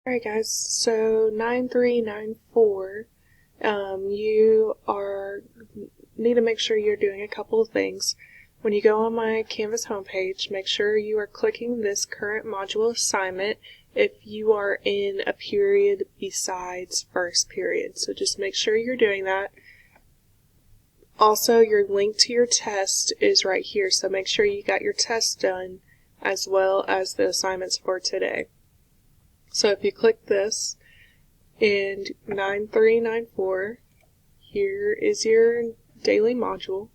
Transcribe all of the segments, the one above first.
Alright guys, so 9394, you need to make sure you're doing a couple of things. When you go on my Canvas homepage, make sure you are clicking this current module assignment if you are in a period besides first period. So just make sure you're doing that. Also, your link to your test is right here, so make sure you got your test done as well as the assignments for today. So if you click this in 9394, here is your daily module.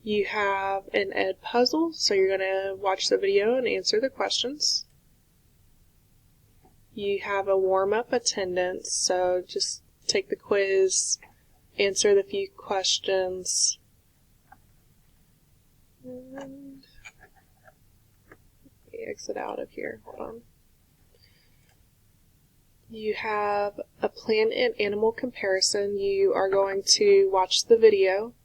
You have an ed puzzle, so you're going to watch the video and answer the questions. You have a warm-up attendance, so just take the quiz, answer the few questions. And let me exit out of here. Hold on. You have a plant and animal comparison. You are going to watch the video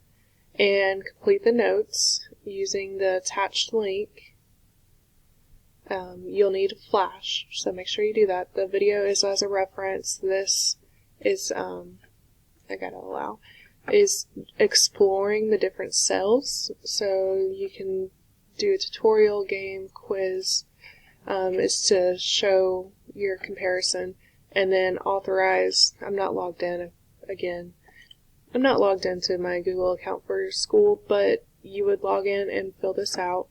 and complete the notes using the attached link. You'll need a flash, so make sure you do that. The video is as a reference. This is, is exploring the different cells, so you can do a tutorial game quiz, is to show your comparison. And then authorize. I'm not logged in again. I'm not logged into my Google account for school, but you would log in and fill this out.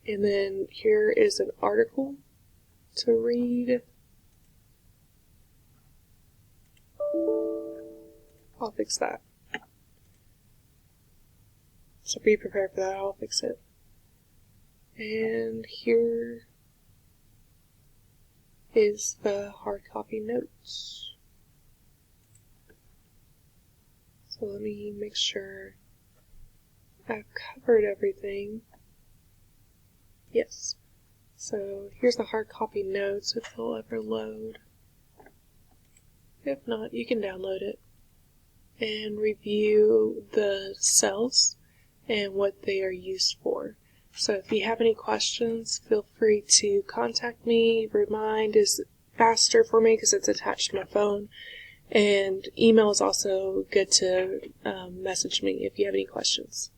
And then here is an article to read. I'll fix that. So be prepared for that. I'll fix it. And here is the hard copy notes. So let me make sure I've covered everything. Yes. So here's the hard copy notes if they'll ever load. If not, you can download it and review the cells and what they are used for. So if you have any questions, feel free to contact me. Remind is faster for me because it's attached to my phone. And email is also good to message me if you have any questions.